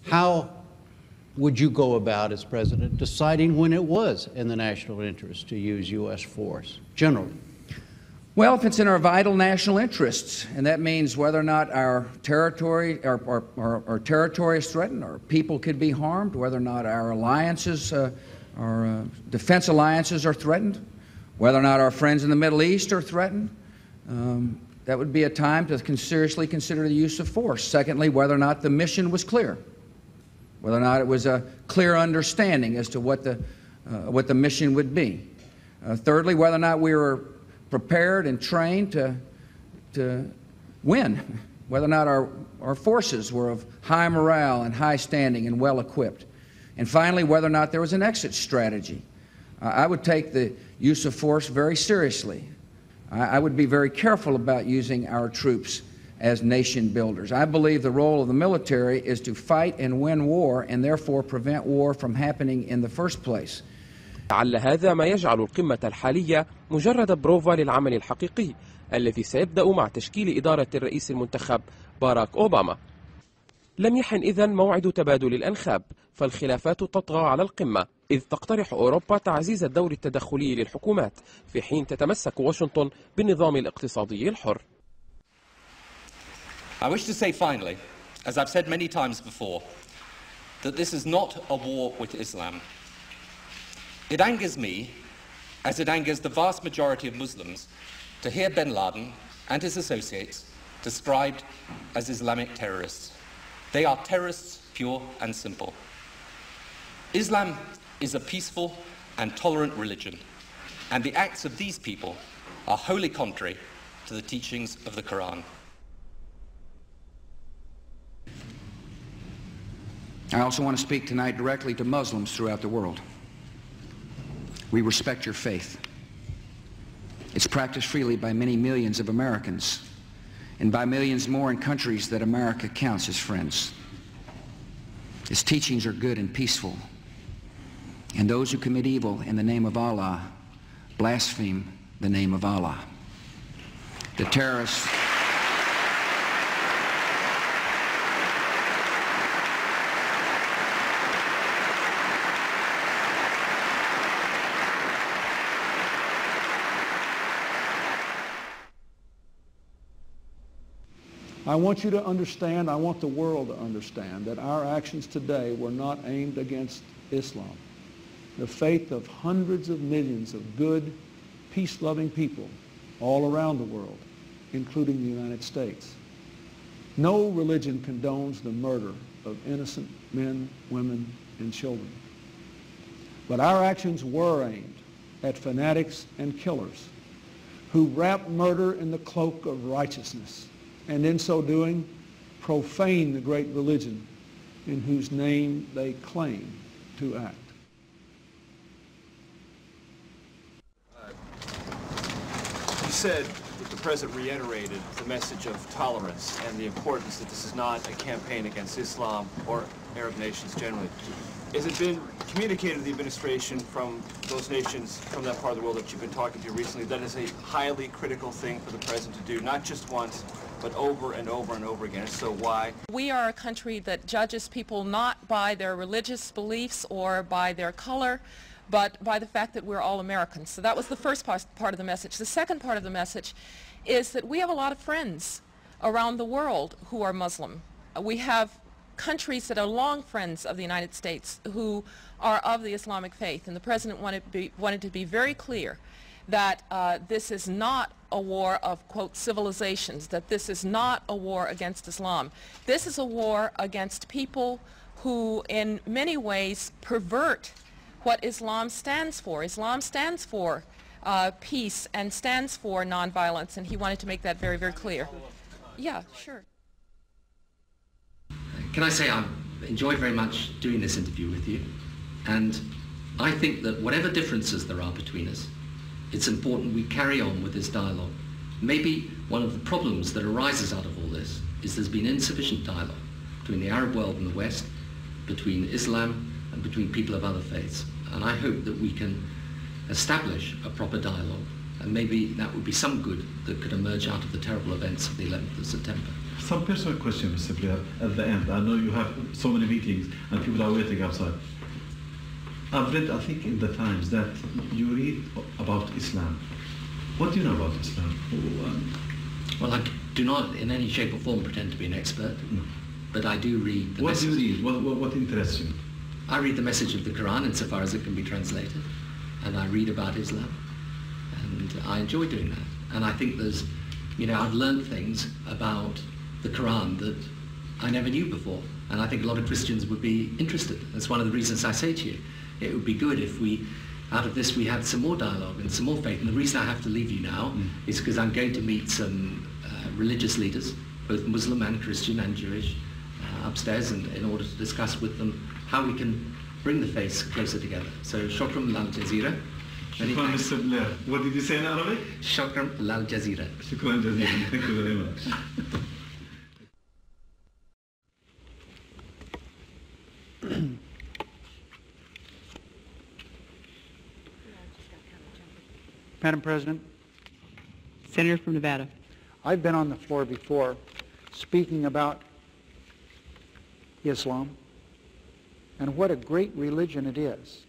How would you go about, as president, deciding when it was in the national interest to use U.S. force, generally? Well, if it's in our vital national interests, and that means whether or not our territory, our territory is threatened, our people could be harmed, whether or not our alliances, our defense alliances are threatened, whether or not our friends in the Middle East are threatened, that would be a time to seriously consider the use of force. Secondly, whether or not the mission was clear, whether or not it was a clear understanding as to what the mission would be. Thirdly, whether or not we were prepared and trained to win, whether or not our forces were of high morale and high standing and well equipped. And finally, whether or not there was an exit strategy. I would take the use of force very seriously. I would be very careful about using our troops as nation builders. I believe the role of the military is to fight and win war and therefore prevent war from happening in the first place. لعل هذا ما يجعل القمة الحالية مجرد بروفا للعمل الحقيقي الذي سيبدأ مع تشكيل إدارة الرئيس المنتخب باراك أوباما. لم يحن إذن موعد تبادل الأنخاب، فالخلافات تطغى على القمة، إذ تقترح أوروبا تعزيز الدور التدخلي للحكومات في حين تتمسك واشنطن بالنظام الاقتصادي الحر. I wish to say finally, as I've said many times before, that this is not a war with Islam. It angers me, as it angers the vast majority of Muslims, to hear bin Laden and his associates described as Islamic terrorists. They are terrorists, pure and simple. Islam is a peaceful and tolerant religion, and the acts of these people are wholly contrary to the teachings of the Quran. I also want to speak tonight directly to Muslims throughout the world. We respect your faith. It's practiced freely by many millions of Americans and by millions more in countries that America counts as friends. Its teachings are good and peaceful, and those who commit evil in the name of Allah blaspheme the name of Allah. The terrorists I want you to understand, I want the world to understand that our actions today were not aimed against Islam. The faith of hundreds of millions of good, peace-loving people all around the world, including the United States. No religion condones the murder of innocent men, women, and children. But our actions were aimed at fanatics and killers who wrap murder in the cloak of righteousness, and in so doing, profane the great religion in whose name they claim to act. You said that the President reiterated the message of tolerance and the importance that this is not a campaign against Islam or Arab nations generally. Has it been communicated to the administration from those nations, from that part of the world that you've been talking to recently, that is a highly critical thing for the President to do, not just once, but over and over and over again? So why? We are a country that judges people not by their religious beliefs or by their color, but by the fact that we're all Americans. So that was the first part of the message. The second part of the message is that we have a lot of friends around the world who are Muslim. We have countries that are long friends of the United States who are of the Islamic faith, and the President wanted to be very clear that this is not a war of, quote, civilizations, that this is not a war against Islam. This is a war against people who in many ways pervert what Islam stands for. Islam stands for peace and stands for nonviolence, and he wanted to make that very, very clear. Yeah, sure. Can I say I've enjoyed very much doing this interview with you, and I think that whatever differences there are between us, it's important we carry on with this dialogue. Maybe one of the problems that arises out of all this is there's been insufficient dialogue between the Arab world and the West, between Islam and between people of other faiths. And I hope that we can establish a proper dialogue And maybe that would be some good that could emerge out of the terrible events of the 11th of September. Some personal question, Mr. Blair, at the end. I know you have so many meetings and people are waiting outside. I've read, I think, in the Times that you read about Islam. What do you know about Islam? Well, I do not in any shape or form pretend to be an expert, but I do read the What message. do you read? What interests you? I read the message of the Quran insofar as it can be translated, and I read about Islam, and I enjoy doing that. And I think there's, I've learned things about the Quran that I never knew before, and I think a lot of Christians would be interested. That's one of the reasons I say to you, it would be good if out of this we had some more dialogue and some more faith. And the reason I have to leave you now is because I'm going to meet some religious leaders, both Muslim and Christian and Jewish, upstairs, and in order to discuss with them how we can bring the faiths closer together. So, shukran lal jazeera. Shukran, Mr. Blair. What did you say in Arabic? Shukran lal jazeera. Shukran jazeera. Thank you very much. Madam President, Senator from Nevada. I've been on the floor before speaking about Islam and what a great religion it is.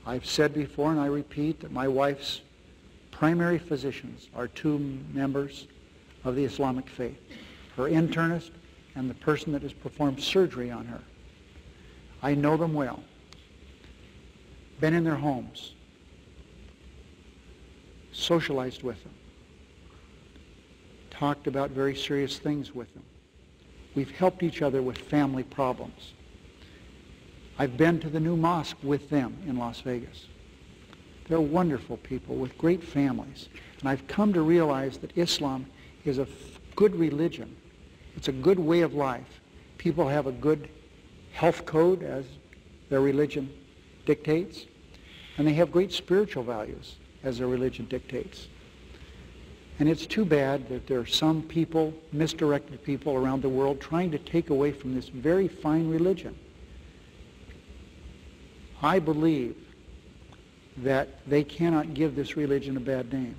I've said before, and I repeat, that my wife's primary physicians are two members of the Islamic faith, her internist and the person that has performed surgery on her. I know them well, been in their homes, socialized with them, talked about very serious things with them. We've helped each other with family problems. I've been to the new mosque with them in Las Vegas. They're wonderful people with great families. And I've come to realize that Islam is a good religion. It's a good way of life. People have a good health code as their religion dictates. And they have great spiritual values as their religion dictates. And it's too bad that there are some people, misdirected people around the world, trying to take away from this very fine religion. I believe that they cannot give this religion a bad name.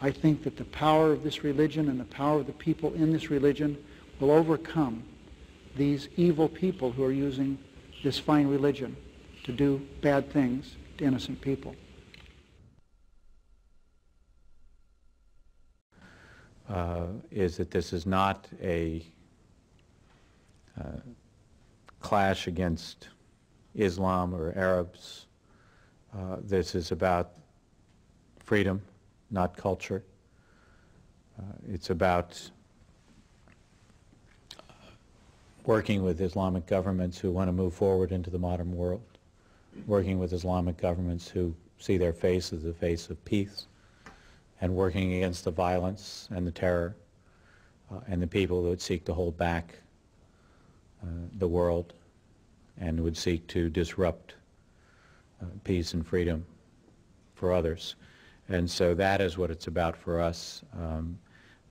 I think that the power of this religion and the power of the people in this religion will overcome these evil people who are using this fine religion to do bad things to innocent people. Is that this is not a clash against Islam or Arabs. This is about freedom, not culture. It's about working with Islamic governments who want to move forward into the modern world, working with Islamic governments who see their face as the face of peace, and working against the violence and the terror and the people that would seek to hold back the world and would seek to disrupt peace and freedom for others. And so that is what it's about for us.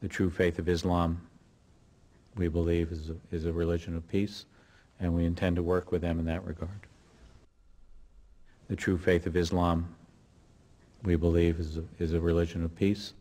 The true faith of Islam, we believe, is a religion of peace, and we intend to work with them in that regard. The true faith of Islam, we believe, is a religion of peace,